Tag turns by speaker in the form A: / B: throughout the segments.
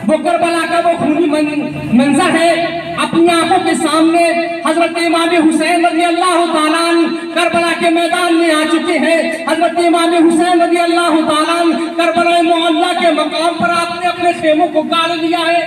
A: وہ کربلا کا وہ خونی منظر ہے اپنی آنکھوں کے سامنے حضرت امام حسین رضی اللہ تعالیٰ عنہ کربلا کے میدان میں آ چکے ہیں. حضرت امام حسین رضی اللہ تعالیٰ عنہ کربلا معلیٰ کے مقام پر آپ نے اپنے خیموں کو گاڑ لیا ہے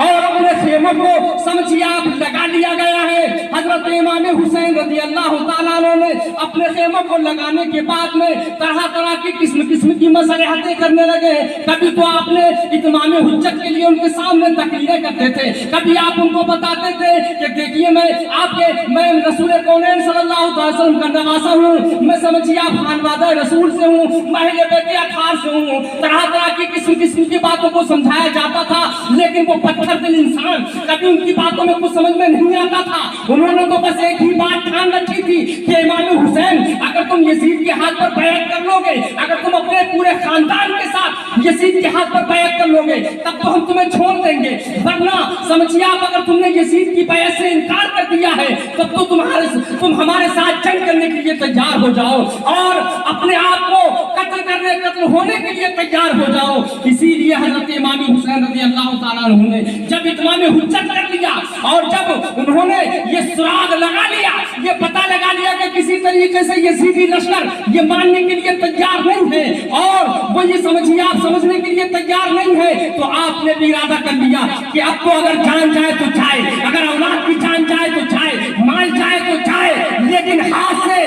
A: اور اپنے خیموں کو سمجھیے آپ لگا لیا گیا ہے. حضرت امام حسین رضی اللہ تعالیٰ عنہ نے اپنے خیموں کو لگانے کے بعد میں طرح طرح کی قسم کی مصالحتیں کرنے لگے. کبھی تو آپ نے اتمام حجت کے لیے ان کے سامنے تقریریں کرتے تھے, کبھی آپ ان کو بتاتے تھے کہ دیکھیے میں رسول کونین صلی اللہ علیہ وسلم کا نواسا ہوں, میں سمجھیے آپ خانوادہ رسول سے ہوں, میں اہل بیت اطہار سے ہوں. طرح طرح کی قسم کی باتوں کو سمجھایا جاتا تھا, لیکن وہ پتھر دل انسان کبھی ان کی باتوں میں کچھ سمجھ میں نہیں آتا تھا. انہوں نے تو بس ایک ہی بات ٹھان رکھی تھی کہ امام حسین اگر تم یزید کے ہاتھ پر بیعت کر لو گے, اگر تم اپنے پورے خاندان کے ساتھ یزید کے ہاتھ پر بیعت کر لو گے تب تو ہم تمہیں چھوڑ دیں گے, ورنہ سمجھیے آپ اگر تم نے یزید کی بیعت سے انکار کر دیا ہے تب تو تم ہمارے ساتھ جنگ کرنے کے لیے تیار ہو جاؤ اور اپنے آپ کو قتل ہونے کے لیے تیار ہو جاؤ. اسی لیے حضرت امام حسین رضی اللہ تعالیٰ عنہ نے جب اتمام حجت کر لیا اور جب انہوں نے یہ سراغ لگا لیا, یہ پتہ لگا لیا کہ کسی طریقے سے یزیدی لشکر یہ ماننے کے لیے تیار نہیں ہے اور وہ یہ سمجھیے آپ سمجھنے کے لیے تیار نہیں ہے, تو آپ نے بھی ارادہ کر لیا کہ اب تو اگر جان جائے تو جائے, اگر اولاد کی جان جائے تو جائے, مال جائے تو جائے, لیکن ہاتھ سے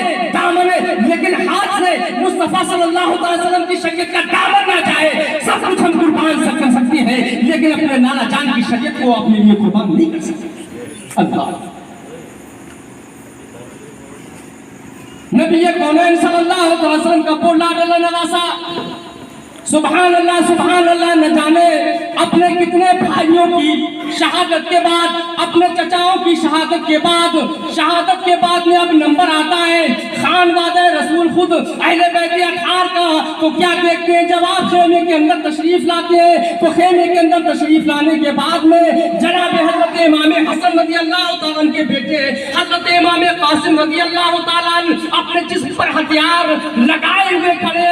A: مصطفیٰ صلی اللہ علیہ وسلم کی شریعت کا دامن نہ جائے. سب کچھ ہم قربان کر سکتے ہیں لیکن اپنے نانا جان کی شریعت کو اپنے لیے قربان نہیں کر سکتے. اللہ نبی کونین صلی اللہ علیہ وسلم کا بولا ڈلا نواسا, سبحان اللہ, نہ جانے اپنے کتنے بھائیوں کی شہادت کے بعد, اپنے چچاؤں کی شہادت کے بعد میں اب نمبر آتا ہے خانوادہ رسول خود اہل بیت اطہار کا, تو کیا دیکھتے ہیں جب آپ خیمے کے اندر تشریف لاتے ہیں تو خیمے کے اندر تشریف لانے کے بعد میں جناب حضرت امام حسن رضی اللہ تعالیٰ عنہ کے بیٹے حضرت امام قاسم رضی اللہ تعالیٰ عنہ اپنے جسم پر ہتھیار لگائے ہوئے کھڑے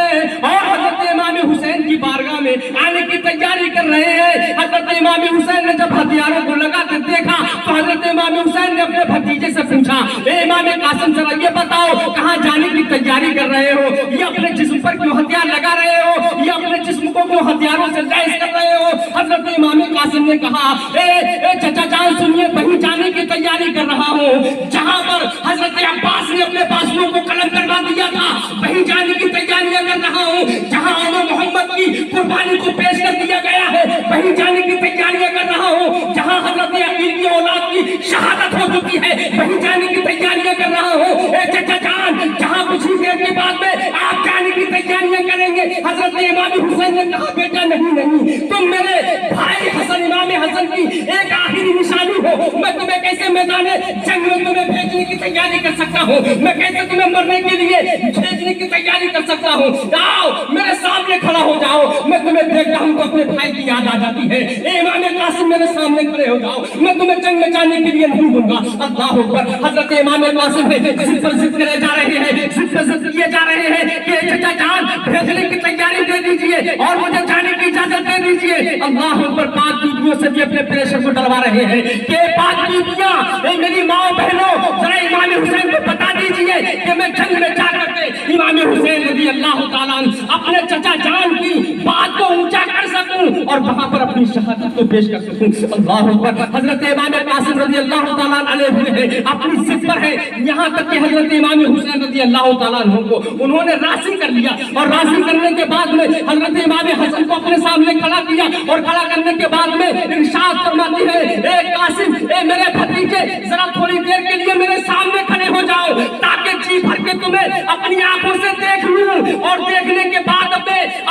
A: اور حضرت امام حسین کی بارگاہ میں آنے کی تیاری کر رہے ہیں. حضرت امام حسین نے جب ہتھیاروں کو لگا کر دیکھا تو حضرت امام حسین نے اپنے بھتیجے سے پوچھا, اے امام قاسم ذرا یہ بتاؤ کہاں جانے کی تیاری کر رہے ہو, یہ اپنے جسم پر کیوں ہتھیار لگا رہے ہو, یہ اپنے جسم کو کیوں ہتھیاروں سے لیس کر رہے ہو. حضرت امام قاسم نے کہا, اے چچا جان سنیے, کہیں جانے کی تیاری کر رہا ہوں جہاں پر حضرت عباس نے اپنے بازوؤں کو قلم کروا دیا تھا, وہیں جانے کی تیاریاں کر رہا ہوں جہاں محمد کی قربانی کو پیش کر دیا گیا ہے, وہیں جانے کی تیاریاں کر رہا ہوں جہاں حضرت عقیل کی اولاد کی شہادت ہو چکی ہے, وہیں جانے کی تیاریاں کر رہا ہوں. اے چچا جان جہاں کچھ ہی دیر کے بعد میں آپ جانے کی تیاریاں کریں گے. حضرت امام حسین نے کہا, بیٹا نہیں, تم میرے بھائی حسن امام حسن کی ایک آخری نشانی ہو, میں تمہیں کیسے میدان جنگ میں تمہیں بھیجنے کی تیاری کر سکتا ہوں, میں کیسے تمہیں مرنے کے لیے بھیجنے کی تیاری کر سکتا ہوں. آؤ میرے سامنے کھڑا ہو جاؤ, میں تمہیں دیکھتا ہوں تو اپنے بھائی کی یاد آ جاتی ہے. اے امام قاسم میرے سامنے کھڑے ہو جاؤ, میں تمہیں جنگ میں جانے کے لیے نہیں دوں گا. اللہ اکبر. حضرت امام قاسم ضد پر ضد کرے جا رہے ہیں, ضد پر ضد کیے جا رہے ہیں کہ چچا جان بھیجنے کی تیاری دے دیجیے اور مجھے جانے کی اجازت دے دیجیے. اللہ اکبر. پاک بیویوں سے بھی اپنے پریشر کو ڈلوا رہے ہیں کہ پاک بیویاں, میری ماں بہنوں, ذرا امام حسین کو بتا دیجیے کہ میں جنگ میں جا کر کے امام حسین رضی اللہ تعالیٰ عنہ اپنے چچا جان کی بات کو اونچا کر سکوں اور وہاں پر اپنی شہادت کو پیش کر سکوں. اللہ اکبر. حضرت امام قاسم رضی اللہ تعالیٰ علیہ اپنی ضد پر ہے, یہاں تک کہ حضرت امام حسین رضی اللہ تعالیٰ عنہ کو انہوں نے راضی کر لیا اور راضی کرنے کے بعد میں حضرت امام حسن کو اپنے سامنے کھڑا کیا اور کھڑا کرنے کے بعد میں ارشاد فرماتی ہے, اے قاسم, اے میرے بھتیجے, ذرا تھوڑی دیر کے لیے میرے سامنے کھڑے ہو جاؤ تاکہ جی بھر کے تمہیں اپنی آنکھوں سے دیکھ لوں اور دیکھنے کے بعد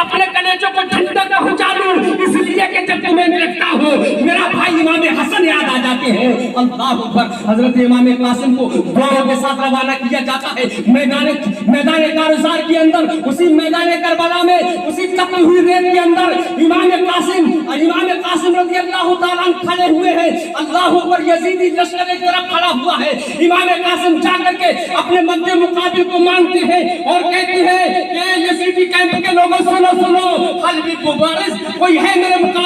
A: اپنے کلیجوں کو ٹھنڈا پہنچا لوں, اس لیے کہ جب تمہیں دیکھتا ہوں میرا بھائی امام حسن یاد آ جاتے ہیں. اللہ اکبر. حضرت امام قاسم کو گھوڑوں کے ساتھ روانہ کیا جاتا ہے میدان کارزار کے اندر, اسی میدان کربلا میں, اسی تپی ہوئی ریت کے اندر امام قاسم رضی اللہ تعالیٰ عنہ کھڑے ہوئے ہیں. اللہ اکبر. یزیدی لشکر ایک طرف کھڑا ہوا ہے. امام قاسم جا کر کے اپنے مد مقابل کو مانگتے ہیں اور کہتے ہیں کہ یزیدی کیمپ کے لوگوں سنو, حلبی مبارز کوئی ہے میرے مقابل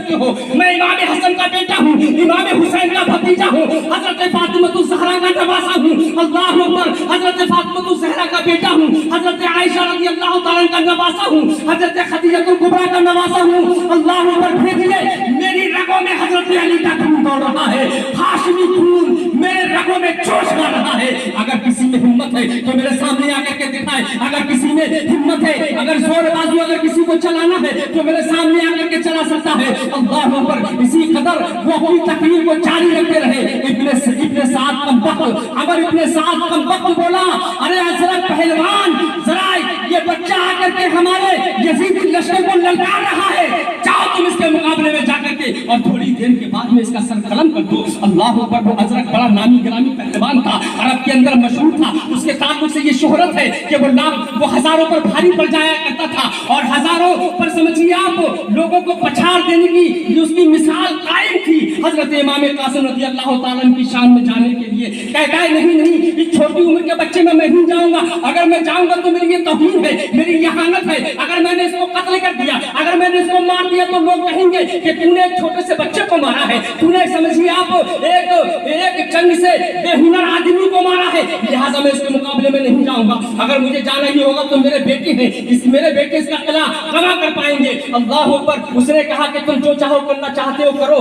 A: सकते हो, मैं इमाम हसन का बेटा हूँ, इमाम हुसैन का भतीजा हूँ, हजरत फातिमतुज़ ज़हरा का नवासा हूँ, अल्लाह अकबर, हजरत फातिमतुज़ ज़हरा का बेटा हूँ, हजरत आयशा रज़ी अल्लाह तआला का नवासा हूँ, हजरत खदीजतुल कुबरा का नवासा हूँ, अल्लाह अकबर। भेजिए, मेरी रगों में हजरत अली का खून दौड़ रहा है, हाशमी खून मेरे रगों में जोश मार रहा है। अगर किसी में हिम्मत है तो मेरे सामने आकर के दिखाए, अगर किसी में हिम्मत है, अगर जोर बाजू अगर किसी को चलाना है तो मेरे सामने आकर के चला सकता है। अल्लाह अकबर। इसी कदर वो अपनी तकरीर को जारी रखते रहे। इब्ने साद कमबख्त, अगर इब्ने साद कमबख्त बोला, अरे हजरत पहलवान, जरा ये बच्चा आकर के हमारे यजीदी लश्कर को ललकार रहा है, जाओ तुम इसके मुकाबले में जाकर के और थोड़ी देर के बाद में इसका सर कलम कर दो। अल्लाह अकबर। वो हजरत बड़ा नामी गिरामी पहलवान था, अरब के अंदर मशहूर था, उसके ताल्लुक से ये शोहरत है कि वो हजारों पर भारी पड़ जाया करता था और हजारों पर समझिए आप लोगों को पछाड़ देने की उसकी मिसाल कायम थी। हजरत इमाम कासिम रज़ी अल्लाह तआला की शान में जाने के लिए कहता है, नहीं नहीं, इस छोटी उम्र के बच्चे में मैं नहीं जाऊंगा, अगर मैं जाऊंगा तो मेरी ये तौहीन है, मेरी यहानत है, अगर मैंने इसको कत्ल कर दिया, अगर मैंने इसको मार दिया तो लोग कहेंगे कि तूने एक छोटे से बच्चे को मारा है, तूने समझिए आप एक जंग से बेहुनर आदमी को मारा है, लिहाजा मैं इसके मुकाबले में नहीं जाऊंगा। अगर मुझे जाना ही होगा तो मेरे बेटे हैं, मेरे बेटे इसका किला कमा कर पाएंगे। अल्लाह अकबर। उसने कहा कि तुम जो चाहो करना चाहते हो करो।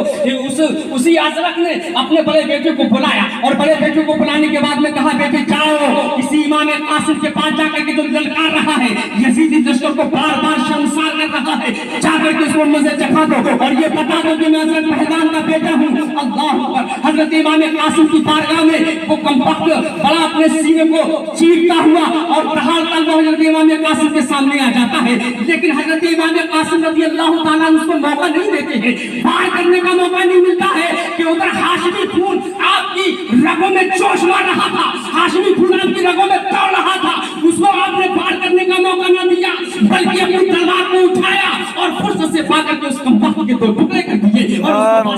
A: उसी अजरक ने अपने बड़े बेटे को बुलाया और बड़े बेटे को बुलाने के बाद में कहा, बेटे जाओ इसी इमाम कासिम के पास जाकर के जो ललकार रहा है, यजीदी लश्कर को बार बार शर्मसार कर रहा है, जाकर के उसको मजे चखा दो और ये बता दो कि मैं हजरत पहलवान का बेटा हूँ। अल्लाह अकबर। हजरत इमाम कासिम की बारगाह में वो कमबख्त बड़ा अपने सीने को चीरता हुआ और प्रहार करता हजरत इमाम कासिम के सामने आ जाता है, लेकिन हजरत इमाम कासिम रज़ी अल्लाह तआला उसको मौका नहीं देते हैं, वार करने का मौका नहीं मिलता है कि उधर हाशमी खून आपकी रगों में जोश मार रहा था, हाशमी खून आपकी रगों में दौड़ रहा था, उसको आपने वार करने का मौका न दिया, बल्कि अपनी तलवार को उठाया और फुर्सत से पाकर के उस कमबख्त के दो टुकड़े कर दिए और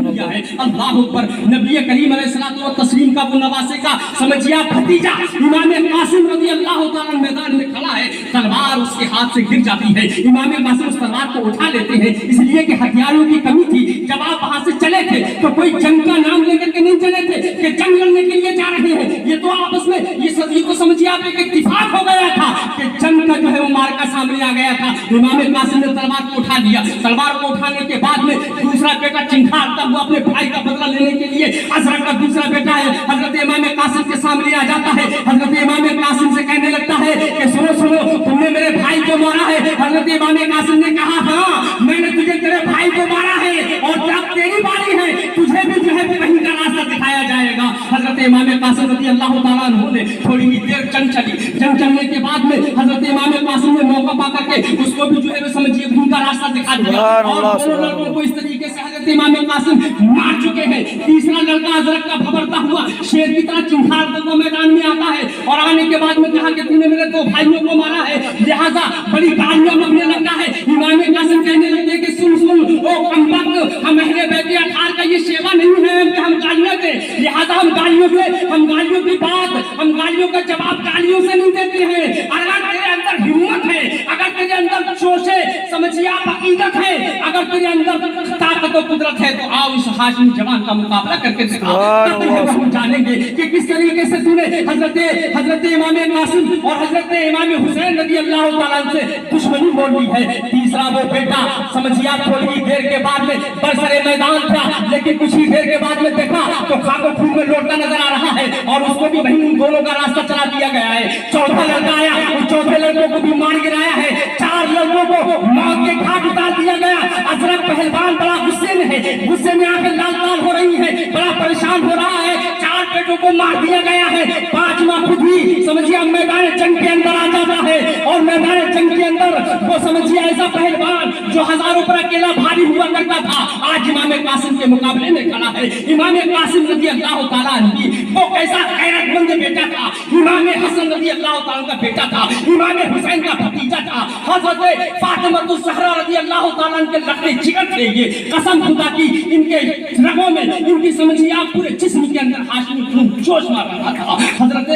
A: किया है। अल्लाह अकबर। नबी करीम अलैहिस्सलातु व तस्लीम का वो नवासे का समझिए आप भतीजा इमाम कासिम रज़ी अल्लाह तआला मैदान में खड़ा है, तलवार उसके हाथ से गिर जाती है, इमाम कासिम उस तलवार को उठा लेते हैं, इसलिए कि हथियारों की कमी थी। जब आप वहां से चले थे तो कोई जंग का नाम लेकर के नहीं चले थे कि जंग लड़ने के लिए जा रहे हैं, ये तो आपस में ये तो समझिए आप एक इत्तिफाक हो गया था कि जंग का जो है वो मार्का सामने आ गया था। इमाम कासिम ने तलवार को उठा लिया, तलवार को उठाने के बाद में दूसरा बेटा चिंखारता हुआ अपने भाई का बदला लेने के लिए अजरक का दूसरा बेटा है हजरत इमाम कासिम के सामने आ जाता है। हजरत इमाम कासिम से कहने लगता है कि सुनो सुनो, तुमने मेरे भाई को मारा है। हजरत इमाम कासिम ने कहा, हाँ मैंने तुझे तेरे भाई को मारा है और जब तेरी बारी है तुझे भी जो है वहीं का रास्ता दिखाया जाएगा। हजरत इमाम कासिम रज़ी अल्लाह तआला अन्हु ने थोड़ी ही देर जंग चली, जंग चलने के बाद में हजरत इमाम कासिम ने मौका पा करके उसको भी जो है समझिए वहीं का रास्ता दिखा दिया और दोनों लड़कों को इस तरीके से हजरत इमाम कासिम मार चुके हैं। तीसरा लड़का अजरक का भबरता हुआ शेर की तरह चिंखारता हुआ मैदान में आता है और आने के बाद में कहा कि तूने मेरे दो भाइयों को मारा है, लिहाजा बड़ी गालियां बकने लगता है। इमाम कासिम कहने लगते हैं कि सुन सुन ओ कमबख्त, हम अहले बैत अतार का ये सेवा नहीं है कि हम गालियां दें, लिहाजा हम गालियों की बात, हम गालियों का जवाब गालियों से नहीं देते हैं। अगर तेरे अंदर हिम्मत है, अगर तेरे अंदर जोश है, समझिए आप अकीदत है, अगर तेरे अंदर ताकत और कुदरत है तो आओ इस हाशमी जवान का मुकाबला करके दिखाओ, तब हम जानेंगे कि किस तरीके से तूने हजरत इमाम कासिम और हजरत इमाम हुसैन रज़ी अल्लाह तआला से दुश्मनी मोल ली है। तीसरा वो बेटा समझिए आप थोड़ी ही देर के बाद में बरसरे मैदान था, लेकिन कुछ ही देर के बाद में देखा तो खाको खून में लौटता नजर आ रहा है और उसको भी वहीं उन दोनों का रास्ता चला दिया गया है। चौथा लड़का आया, उस चौथे लड़कों को भी मार गिराया है, चार लड़कों को मौत के घाट उतार दिया गया। अजरक पहलवान बड़ा गुस्से में है, गुस्से में आकर लाल लाल हो रही है, बड़ा परेशान हो रहा है, चार बेटों को मार दिया गया है। पांचवा खुद ही समझिए मैदान जंग के अंदर आ जाता है और मैदान जंग के अंदर वो समझिए ऐसा पहलवान जो हजारों पर अकेला भारी हुआ करता था, आज इमाम कासिम के मुकाबले में खड़ा है। इमाम कासिम रज़ी अल्लाह तआला अन्हु वो कैसा गैरतमंद बेटा था, इमाम हसन रज़ी अल्लाह तआला का बेटा था, इमाम हुसैन का भतीजा था, हजरत फातिमा ज़हरा रज़ी अल्लाह ताला के लखने जिगर थे ये, कसम खुदा की इनके रगों में, इनकी समझिए आप पूरे जिस्म के अंदर हाशमी खून जोश मार रहा था। हजरत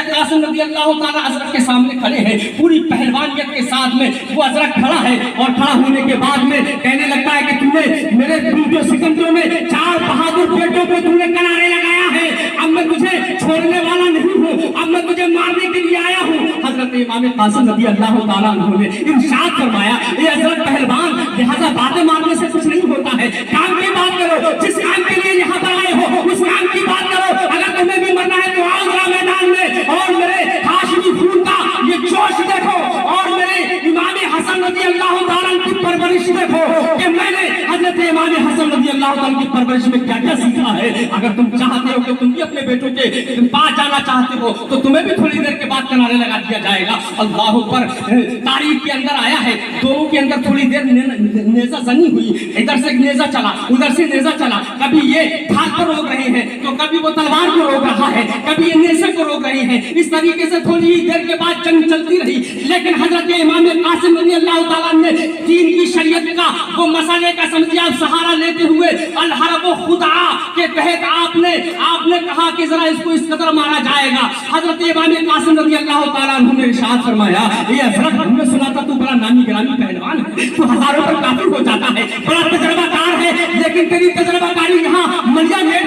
A: कासिम रज़ी अल्लाह ताला हजरत के सामने खड़े हैं, पूरी पहलवानियत के साथ में वो हजरत खड़ा है, और खड़ा होने के बाद में कहने लगता है कि तुमने मेरे जो सिकंदरों में 4 बहादुर बेटों को तुमने किनारे लगाया है, अब मैं तुझे छोड़ने वाला नहीं हूँ, अब मैं तुझे मारने के लिए आया हूँ। हजरत इमाम कासिम रज़ी अल्लाह ताला अन्हु ने इरशाद फरमाया, ये हजरत पहलवान, लिहाजा बातें मारने से कुछ नहीं होता है, काम की बात करो, जिस काम के लिए यहाँ पर आए हो उस काम की बात करो। अगर तुम्हें भी मरना है तो आओ जरा मैदान में, और मेरे हाशमी खून का ये जोश देखो, और मेरे इमाम हसन रज़ी अल्लाह ताला की परवरिश देखो कि मैंने हजरत इमाम हसन रज़ी अल्लाह ताला की परवरिश में क्या क्या सीखा है। अगर तुम चाहते हो कि तुम भी अपने बेटों के पास जाना चाहते हो तो तुम्हें भी थोड़ी देर के बाद किनारे लगा दिया जाएगा। अल्लाह पर तारीख के अंदर आया है, दोनों के अंदर थोड़ी देर नेजा जनी हुई, इधर से नेजा चला उधर से नेजा चला, कभी ये धार पर रोक रहे हैं तो कभी वो तलवार को रोक रहा है, कभी ये नेज़े को रोक रहे हैं। इस तरीके से थोड़ी देर के बाद जंग चलती रही, लेकिन हजरत इमाम कासिम रज़ी अल्लाह ताला ने दीन की शरीयत का वो मसले का समझिए आप सहारा लेते हुए अल हरब खुदा के तहत आपने कहा कि जरा इसको इस कदर मारा जाएगा। हजरत इमाम कासिम रज़ी अल्लाह ताला अन्हु ने इरशाद फरमाया, ये हजरत हमने सुना था तू बड़ा नामी गिरामी पहलवान है, तू हजारों पर काफिर हो जाता है, बड़ा तजर्बाकार है, लेकिन तेरी तजर्बाकारी यहाँ मलिया नेट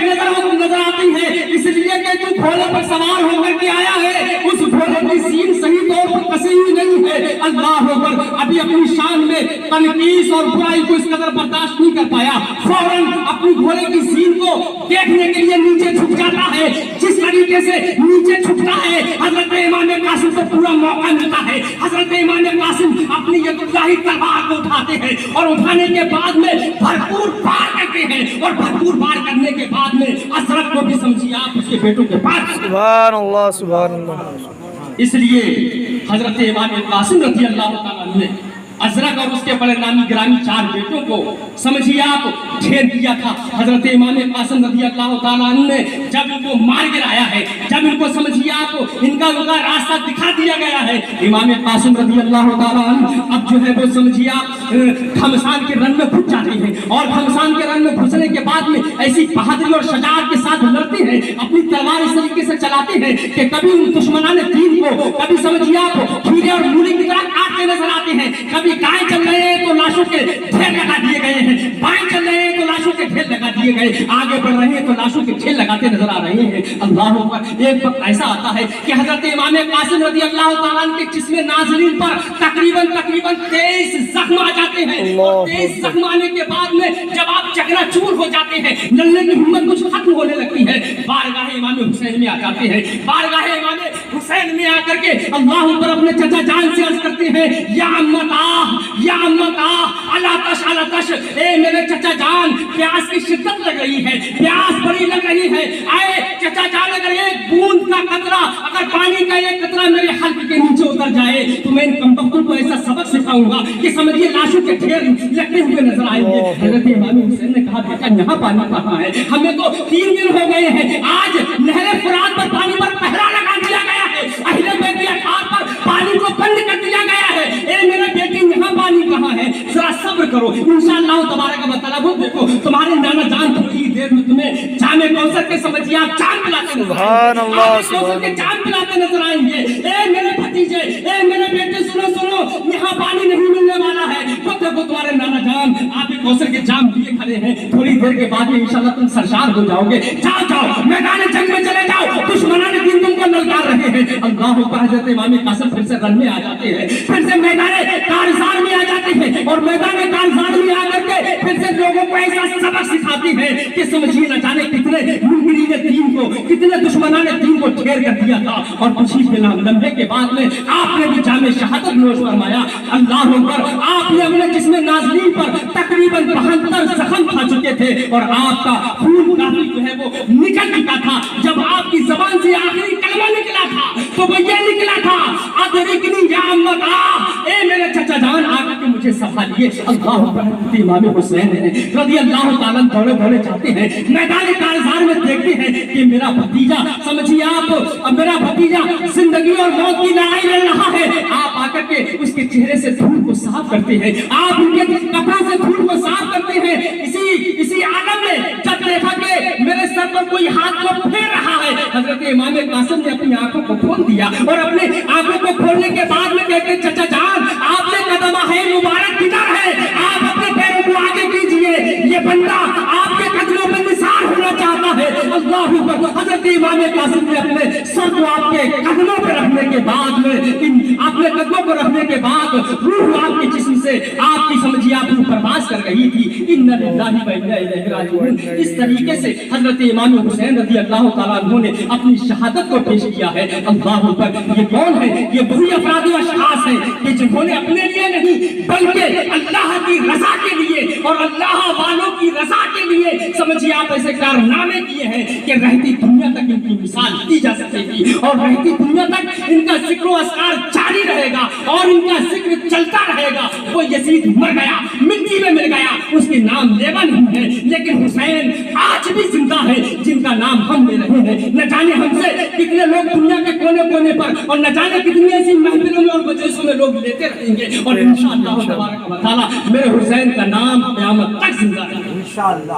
A: नजर आती है, इसलिए कि तू घोड़े पर सवार होकर के आया है, उस घोड़े की सीन सही तौर पर कसी हुई नहीं है। अल्लाह अकबर, अभी अपनी शान में तनकीस और बुराई को इस कदर बर्दाश्त नहीं कर पाया, फौरन अपनी घोड़े की सीन को देखने के लिए नीचे झुक जाता है। जिस तरीके से नीचे झुकता है हजरत इमाम कासिम को पूरा मौका मिलता है, हजरत इमाम कासिम अपनी यदुल्लाही तलवार को उठाते हैं, और उठाने के बाद में भरपूर वार करते हैं, और भरपूर वार करने के बाद में हजरत को भी समझिए आप उसके बेटों के पास। सुभान अल्लाह, सुभान अल्लाह। इसलिए हजरत इमाम कासिम रज़ी अल्लाह ताला ने अजरक और उसके बड़े नामी ग्रामी 4 बेटों को समझिए आप ढेर किया था। हजरत इमाम कासिम रज़ी अल्लाह ताला ने जब इनको मार गिराया है, जब इनको समझिए आप इनका रास्ता दिखा दिया गया है, इमाम कासिम रज़ी अल्लाह ताला अब जो है वो समझिए आप घमसान के रन में घुस जाते हैं, और घमसान के रन में घुसने के बाद में ऐसी बहादुरी और शजाअत के साथ लड़ते हैं, अपनी तलवार इस तरीके से चलाते हैं कि कभी उन दुश्मनाने दीन को कभी समझिए आप खीरे और मूली की तरह काटते नजर आते हैं, कभी गाय चल रहे हैं तो लाशों के ढेर लगा दिए गए हैं, बाएं चल रहे हैं तो लाशों के ढेर लगा दिए गए, आगे बढ़ रहे हैं तो लाशों के ढेर लगाते नजर आ रहे हैं। अल्लाह अकबर, एक वक्त ऐसा आता है कि हजरत इमाम कासिम रज़ी अल्लाह ताला के जिस्म नाज़रीन पर तकरीबन 23 जख्म आ जाते हैं, और 23 जख्म आने के बाद में जब आप चकनाचूर हो जाते हैं, लड़ने की हिम्मत कुछ खत्म होने लगती है, बारगाह इमाम हुसैन में आ जाते हैं, बारगाह इमाम हुसैन में आकर के अल्लाह पर अपने चचा जान से अर्ज करते हैं, या अम्मता अला तश, ए मेरे चचा जान, प्यास की शिद्दत लग रही है, प्यास बड़ी लग रही है, आए चचा जान, अगर एक बूंद का कतरा, अगर पानी का एक कतरा मेरे हल्क के नीचे उतर जाए तो मैं इन कमबख्तों को ऐसा सबक सिखाऊंगा कि समझिए लाशों के ढेर लगते हुए नजर आएंगे। हजरत इमाम हुसैन ने कहा, बेटा यहाँ पानी कहाँ है, हमें तो 3 दिन हो गए हैं, आज नहरे फुरात पर पानी पर पहरा लगा दिया गया है, अहले बैत के अखाड़ पर पानी को बंद कर दिया गया है, ए मेरे बेटे यहाँ पानी कहाँ है, जरा सब्र करो, इंशाअल्लाह तबारक व तआला वो देखो तुम्हारे नाना जान थोड़ी देर में तुम्हें जामे कौसर के समझिए आप चांद पिलाते नजर आएंगे। ए मेरे भतीजे, ए मेरे बेटे, सुनो, यहाँ पानी नहीं मिलने वाला है, वो देखो तुम्हारे नाना जान आप कौसर के जाम लिए खड़े हैं, थोड़ी देर के बाद में इंशाअल्लाह तुम सरशार हो जाओगे, जाओ मैदान जंग में चले जाओ, दुश्मनाने दीन तुमको ललकार रहे हैं। अल्लाह पर हजरत इमाम कासिम फिर से रन में आ जाते हैं, फिर से मैदान कारज़ान में आ जाते हैं, और मैदान कारज़ान में आकर के फिर से लोगों को ऐसा सबक सिखाते हैं कि समझिए न जाने कितने मुनकिरीने दीन को, कितने दुश्मनाने दीन को ढेर कर दिया था, और कुछ ही लम्हे के बाद में आपने भी जामे शहादत नोश फरमाया। अल्लाह अकबर, आपने अपने जिस्म नाज़रीन पर तकरीबन 72 जख्म खा चुके थे, और आपका खून काफी जो है वो निकल चुका था। जब आपकी जबान से आखिरी कलमा निकला था तो वो ये निकला था, अदरिकनी या अम्मता, ए मेरे चचा जान आकर के मुझे संभालिए। अल्लाह अकबर, इमाम हुसैन रज़ी अल्लाह ताला दौड़े जाते हैं, मैदान कारज़ान में देखते हैं कि मेरा भतीजा, समझिए आप, मेरा भतीजा जिंदगी और मौत की लड़ाई लड़ रहा है। आप आकर के उसके चेहरे से धूल को साफ करते हैं, आप उनके कपड़ों से धूल को साफ करते हैं। इसी आलम में जब देखा कि मेरे सर पर कोई हाथ को फेर रहा है, हजरत इमाम कासिम ने अपनी आंखों को खोल दिया और अपने आंखों को खोलने के बाद में कहते चचा जान आपने कदम है मुबारक किधर है, आप अपने पैरों को आगे कीजिए, ये बंदा आपके कदमों में निसार होना चाहता है। अल्लाह अकबर। हजरत इमाम कासिम ने अपने सर को आपके कदमों पर रखने के बाद में अपने कदमों पर रखने के बाद रूह आपके जिस्म से आपकी समझिए आप परवास कर गई थी। इन्ना लिल्लाहि व इन्ना इलैहि राजिऊन। इस तरीके से हजरत इमाम हुसैन रज़ी अल्लाह तआला अन्हु ने अपनी शहादत को पेश किया है। अल्लाह अकबर। ये कौन है? ये वही अफराद व अशखास हैं कि जिन्होंने अपने लिए नहीं बल्कि अल्लाह की रजा के लिए और अल्लाह वालों की रजा के लिए समझिए आप ऐसे कारनामे किए हैं कि रहती दुनिया तक इनकी मिसाल दी जा सकेगी और रहती दुनिया तक इनका जिक्र अस्कार जारी रहेगा और इनका जिक्र चलता रहेगा। वो यजीद मर गया, मिट्टी में मिल गया, उसके नाम लेवा नहीं है, लेकिन हुसैन आज भी जिंदा है जिनका नाम हम ले रहे हैं। न जाने हमसे कितने लोग दुनिया के कोने कोने पर और न जाने कितनी ऐसी महफिलों में और मजलिसों में लोग लेते रहेंगे और इंशाअल्लाह तबारक व तआला मेरे हुसैन का नाम क़यामत तक जिंदा रहेगा इंशाअल्लाह।